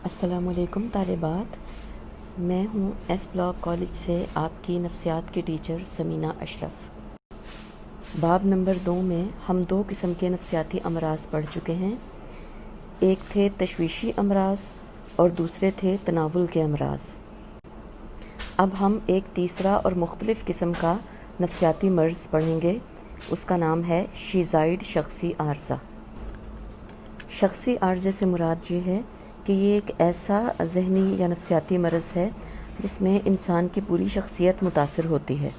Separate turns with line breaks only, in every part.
السلام علیکم طالبات، میں ہوں ایف بلاک کالج سے آپ کی نفسیات کی ٹیچر سمینہ اشرف۔ باب نمبر 2 میں ہم 2 قسم کے نفسیاتی امراض پڑھ چکے ہیں۔ ایک تھے تشویشی امراض اور دوسرے تھے تناول کے امراض۔ اب ہم ایک تیسرا اور مختلف قسم کا نفسیاتی مرض پڑھیں گے، اس کا نام ہے شیزائیڈ شخصی عارضہ۔ شخصی عارضے سے مراد یہ ہے کہ یہ ایک ایسا ذہنی یا نفسیاتی مرض ہے جس میں انسان کی پوری شخصیت متاثر ہوتی ہے،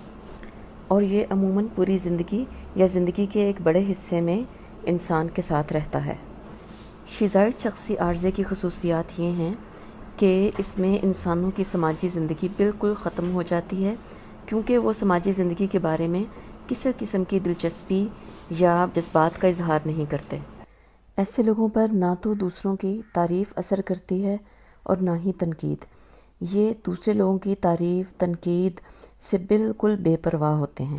اور یہ عموماً پوری زندگی یا زندگی کے ایک بڑے حصے میں انسان کے ساتھ رہتا ہے۔ شیزائیڈ شخصی عارضے کی خصوصیات یہ ہیں کہ اس میں انسانوں کی سماجی زندگی بالکل ختم ہو جاتی ہے، کیونکہ وہ سماجی زندگی کے بارے میں کسی قسم کی دلچسپی یا جذبات کا اظہار نہیں کرتے۔ ایسے لوگوں پر نہ تو دوسروں کی تعریف اثر کرتی ہے اور نہ ہی تنقید۔ یہ دوسرے لوگوں کی تعریف، تنقید سے بالکل بے پرواہ ہوتے ہیں۔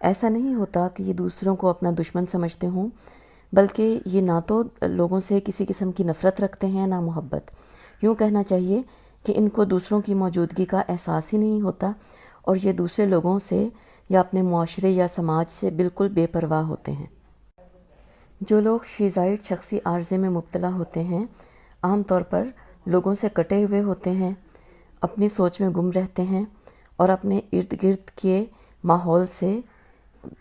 ایسا نہیں ہوتا کہ یہ دوسروں کو اپنا دشمن سمجھتے ہوں، بلکہ یہ نہ تو لوگوں سے کسی قسم کی نفرت رکھتے ہیں نہ محبت۔ یوں کہنا چاہیے کہ ان کو دوسروں کی موجودگی کا احساس ہی نہیں ہوتا، اور یہ دوسرے لوگوں سے یا اپنے معاشرے یا سماج سے بالکل بے پرواہ ہوتے ہیں۔ جو لوگ شیزائیڈ شخصی عارضے میں مبتلا ہوتے ہیں عام طور پر لوگوں سے کٹے ہوئے ہوتے ہیں، اپنی سوچ میں گم رہتے ہیں اور اپنے ارد گرد کے ماحول سے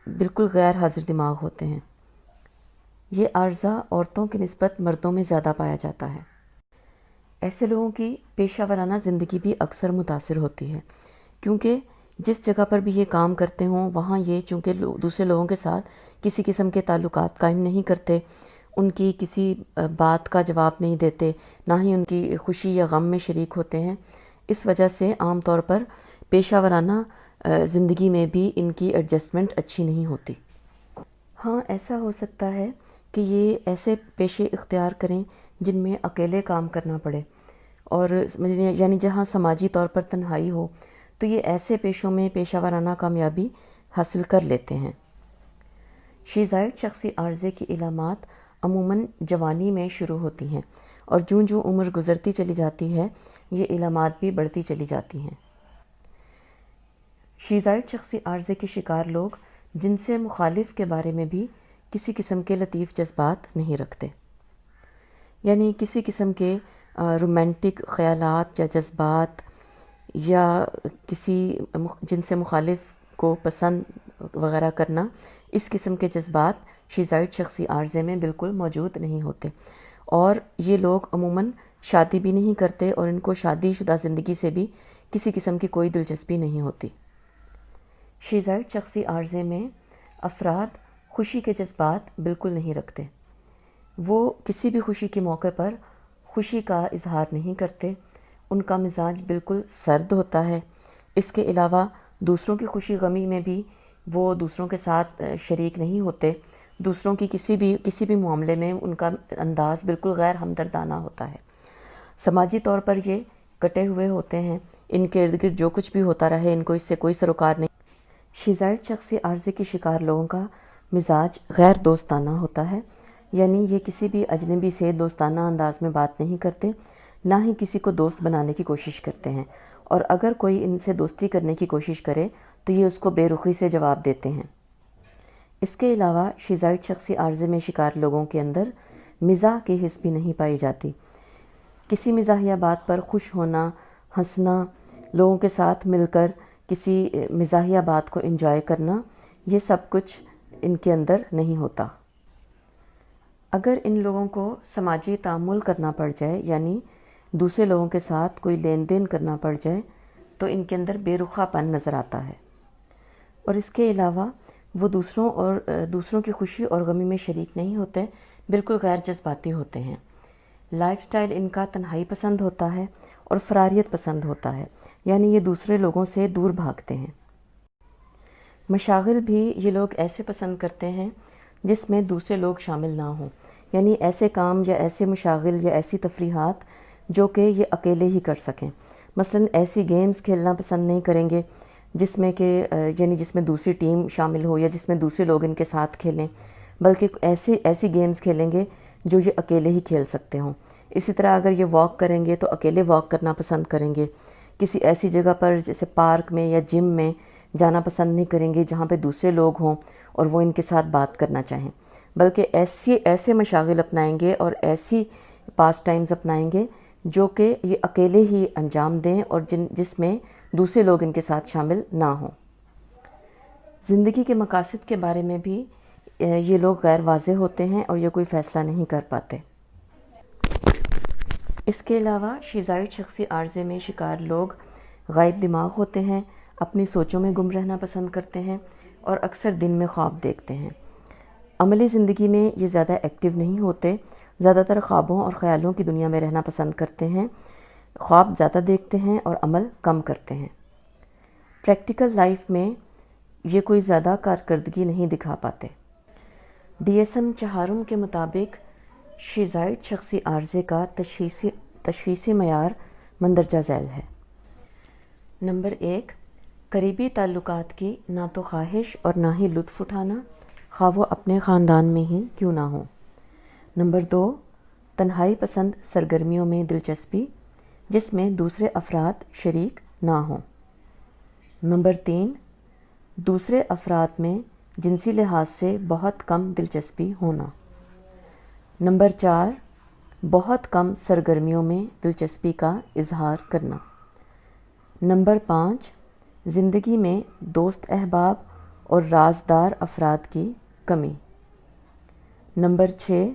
بالکل غیر حاضر دماغ ہوتے ہیں۔ یہ عارضہ عورتوں کی نسبت مردوں میں زیادہ پایا جاتا ہے۔ ایسے لوگوں کی پیشہ ورانہ زندگی بھی اکثر متاثر ہوتی ہے، کیونکہ جس جگہ پر بھی یہ کام کرتے ہوں وہاں یہ چونکہ دوسرے لوگوں کے ساتھ کسی قسم کے تعلقات قائم نہیں کرتے، ان کی کسی بات کا جواب نہیں دیتے، نہ ہی ان کی خوشی یا غم میں شریک ہوتے ہیں، اس وجہ سے عام طور پر پیشہ ورانہ زندگی میں بھی ان کی ایڈجسٹمنٹ اچھی نہیں ہوتی۔ ہاں، ایسا ہو سکتا ہے کہ یہ ایسے پیشے اختیار کریں جن میں اکیلے کام کرنا پڑے، اور یعنی جہاں سماجی طور پر تنہائی ہو، تو یہ ایسے پیشوں میں پیشہ ورانہ کامیابی حاصل کر لیتے ہیں۔ شیزائیڈ شخصی عارضے کی علامات عموماً جوانی میں شروع ہوتی ہیں، اور جوں جوں عمر گزرتی چلی جاتی ہے یہ علامات بھی بڑھتی چلی جاتی ہیں۔ شیزائیڈ شخصی عارضے کے شکار لوگ جنس مخالف کے بارے میں بھی کسی قسم کے لطیف جذبات نہیں رکھتے، یعنی کسی قسم کے رومانٹک خیالات یا جذبات یا کسی جنس مخالف کو پسند وغیرہ کرنا، اس قسم کے جذبات شیزائیڈ شخصی عارضے میں بالکل موجود نہیں ہوتے، اور یہ لوگ عموماً شادی بھی نہیں کرتے اور ان کو شادی شدہ زندگی سے بھی کسی قسم کی کوئی دلچسپی نہیں ہوتی۔ شیزائیڈ شخصی عارضے میں افراد خوشی کے جذبات بالکل نہیں رکھتے، وہ کسی بھی خوشی کے موقع پر خوشی کا اظہار نہیں کرتے، ان کا مزاج بالکل سرد ہوتا ہے۔ اس کے علاوہ دوسروں کی خوشی غمی میں بھی وہ دوسروں کے ساتھ شریک نہیں ہوتے، دوسروں کی کسی بھی معاملے میں ان کا انداز بالکل غیر ہمدردانہ ہوتا ہے۔ سماجی طور پر یہ کٹے ہوئے ہوتے ہیں، ان کے ارد گرد جو کچھ بھی ہوتا رہے ان کو اس سے کوئی سروکار نہیں۔ شیزائیڈ شخصی عارضے کے شکار لوگوں کا مزاج غیر دوستانہ ہوتا ہے، یعنی یہ کسی بھی اجنبی سے دوستانہ انداز میں بات نہیں کرتے، نہ ہی کسی کو دوست بنانے کی کوشش کرتے ہیں، اور اگر کوئی ان سے دوستی کرنے کی کوشش کرے تو یہ اس کو بے رخی سے جواب دیتے ہیں۔ اس کے علاوہ شیزائیڈ شخصی عارضے میں شکار لوگوں کے اندر مزاح کی حس بھی نہیں پائی جاتی۔ کسی مزاحیہ بات پر خوش ہونا، ہنسنا، لوگوں کے ساتھ مل کر کسی مزاحیہ بات کو انجوائے کرنا، یہ سب کچھ ان کے اندر نہیں ہوتا۔ اگر ان لوگوں کو سماجی تعامل کرنا پڑ جائے، یعنی دوسرے لوگوں کے ساتھ کوئی لین دین کرنا پڑ جائے، تو ان کے اندر بے رخا پن نظر آتا ہے، اور اس کے علاوہ وہ دوسروں کی خوشی اور غمی میں شریک نہیں ہوتے، بالکل غیر جذباتی ہوتے ہیں۔ لائف سٹائل ان کا تنہائی پسند ہوتا ہے اور فراریت پسند ہوتا ہے، یعنی یہ دوسرے لوگوں سے دور بھاگتے ہیں۔ مشاغل بھی یہ لوگ ایسے پسند کرتے ہیں جس میں دوسرے لوگ شامل نہ ہوں، یعنی ایسے کام یا ایسے مشاغل یا ایسی تفریحات جو کہ یہ اکیلے ہی کر سکیں۔ مثلاً ایسی گیمز کھیلنا پسند نہیں کریں گے جس میں جس میں دوسری ٹیم شامل ہو یا جس میں دوسرے لوگ ان کے ساتھ کھیلیں، بلکہ ایسی گیمز کھیلیں گے جو یہ اکیلے ہی کھیل سکتے ہوں۔ اسی طرح اگر یہ واک کریں گے تو اکیلے واک کرنا پسند کریں گے، کسی ایسی جگہ پر جیسے پارک میں یا جم میں جانا پسند نہیں کریں گے جہاں پہ دوسرے لوگ ہوں اور وہ ان کے ساتھ بات کرنا چاہیں، بلکہ ایسے مشاغل اپنائیں گے اور ایسی پاس ٹائمز اپنائیں گے جو کہ یہ اکیلے ہی انجام دیں اور جس میں دوسرے لوگ ان کے ساتھ شامل نہ ہوں۔ زندگی کے مقاصد کے بارے میں بھی یہ لوگ غیر واضح ہوتے ہیں اور یہ کوئی فیصلہ نہیں کر پاتے۔ اس کے علاوہ شیزائڈ شخصی عارضے میں شکار لوگ غائب دماغ ہوتے ہیں، اپنی سوچوں میں گم رہنا پسند کرتے ہیں اور اکثر دن میں خواب دیکھتے ہیں۔ عملی زندگی میں یہ زیادہ ایکٹیو نہیں ہوتے، زیادہ تر خوابوں اور خیالوں کی دنیا میں رہنا پسند کرتے ہیں، خواب زیادہ دیکھتے ہیں اور عمل کم کرتے ہیں۔ پریکٹیکل لائف میں یہ کوئی زیادہ کارکردگی نہیں دکھا پاتے۔ DSM چہارم کے مطابق شیزائڈ شخصی عارضے کا تشخیصی معیار مندرجہ ذیل ہے۔ نمبر 1، قریبی تعلقات کی نہ تو خواہش اور نہ ہی لطف اٹھانا، خواہ وہ اپنے خاندان میں ہی کیوں نہ ہو۔ نمبر 2، تنہائی پسند سرگرمیوں میں دلچسپی جس میں دوسرے افراد شریک نہ ہوں۔ نمبر 3، دوسرے افراد میں جنسی لحاظ سے بہت کم دلچسپی ہونا۔ نمبر 4، بہت کم سرگرمیوں میں دلچسپی کا اظہار کرنا۔ نمبر 5، زندگی میں دوست احباب اور رازدار افراد کی کمی۔ نمبر 6،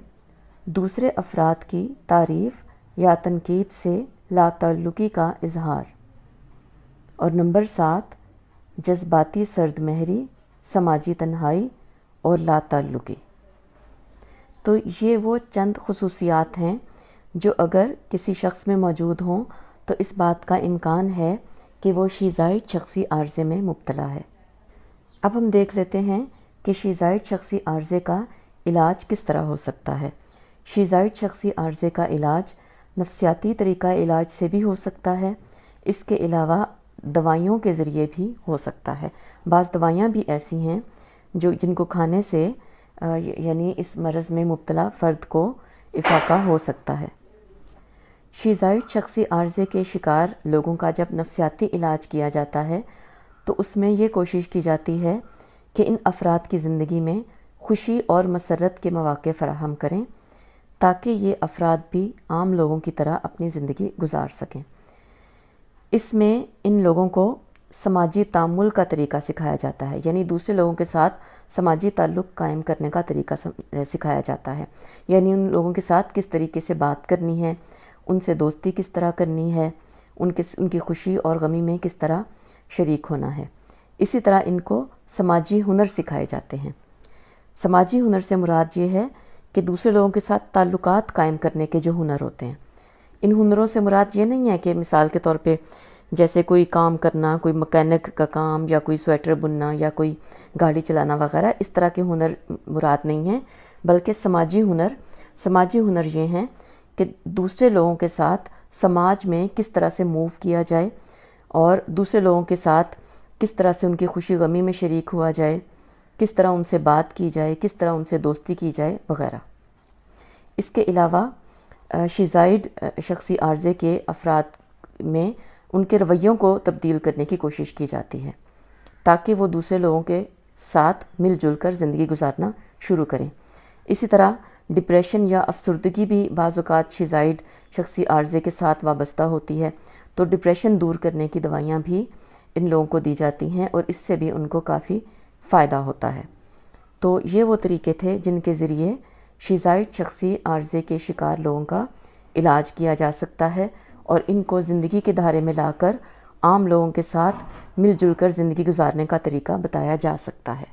دوسرے افراد کی تعریف یا تنقید سے لا تعلقی کا اظہار۔ اور نمبر 7، جذباتی سرد مہری، سماجی تنہائی اور لا تعلقی۔ تو یہ وہ چند خصوصیات ہیں جو اگر کسی شخص میں موجود ہوں تو اس بات کا امکان ہے کہ وہ شیزائڈ شخصی عارضے میں مبتلا ہے۔ اب ہم دیکھ لیتے ہیں کہ شیزائڈ شخصی عارضے کا علاج کس طرح ہو سکتا ہے۔ شیزائڈ شخصی عارضے کا علاج نفسیاتی طریقہ علاج سے بھی ہو سکتا ہے، اس کے علاوہ دوائیوں کے ذریعے بھی ہو سکتا ہے۔ بعض دوائیاں بھی ایسی ہیں جن کو کھانے سے یعنی اس مرض میں مبتلا فرد کو افاقہ ہو سکتا ہے۔ شیزائڈ شخصی عارضے کے شکار لوگوں کا جب نفسیاتی علاج کیا جاتا ہے تو اس میں یہ کوشش کی جاتی ہے کہ ان افراد کی زندگی میں خوشی اور مسرت کے مواقع فراہم کریں تاکہ یہ افراد بھی عام لوگوں کی طرح اپنی زندگی گزار سکیں۔ اس میں ان لوگوں کو سماجی تعامل کا طریقہ سکھایا جاتا ہے، یعنی دوسرے لوگوں کے ساتھ سماجی تعلق قائم کرنے کا طریقہ سکھایا جاتا ہے، یعنی ان لوگوں کے ساتھ کس طریقے سے بات کرنی ہے، ان سے دوستی کس طرح کرنی ہے، ان کی خوشی اور غمی میں کس طرح شریک ہونا ہے۔ اسی طرح ان کو سماجی ہنر سکھائے جاتے ہیں۔ سماجی ہنر سے مراد یہ ہے کہ دوسرے لوگوں کے ساتھ تعلقات قائم کرنے کے جو ہنر ہوتے ہیں۔ ان ہنروں سے مراد یہ نہیں ہے کہ مثال کے طور پہ جیسے کوئی کام کرنا، کوئی مکینک کا کام یا کوئی سویٹر بننا یا کوئی گاڑی چلانا وغیرہ، اس طرح کے ہنر مراد نہیں ہیں، بلکہ سماجی ہنر یہ ہیں کہ دوسرے لوگوں کے ساتھ سماج میں کس طرح سے موو کیا جائے اور دوسرے لوگوں کے ساتھ کس طرح سے ان کی خوشی غمی میں شریک ہوا جائے، کس طرح ان سے بات کی جائے، کس طرح ان سے دوستی کی جائے وغیرہ۔ اس کے علاوہ شیزائڈ شخصی عارضے کے افراد میں ان کے رویوں کو تبدیل کرنے کی کوشش کی جاتی ہے تاکہ وہ دوسرے لوگوں کے ساتھ مل جل کر زندگی گزارنا شروع کریں۔ اسی طرح ڈپریشن یا افسردگی بھی بعض اوقات شیزائڈ شخصی عارضے کے ساتھ وابستہ ہوتی ہے، تو ڈپریشن دور کرنے کی دوائیاں بھی ان لوگوں کو دی جاتی ہیں اور اس سے بھی ان کو کافی فائدہ ہوتا ہے۔ تو یہ وہ طریقے تھے جن کے ذریعے شیزائڈ شخصی عارضے کے شکار لوگوں کا علاج کیا جا سکتا ہے اور ان کو زندگی کے دھارے میں لا کر عام لوگوں کے ساتھ مل جل کر زندگی گزارنے کا طریقہ بتایا جا سکتا ہے۔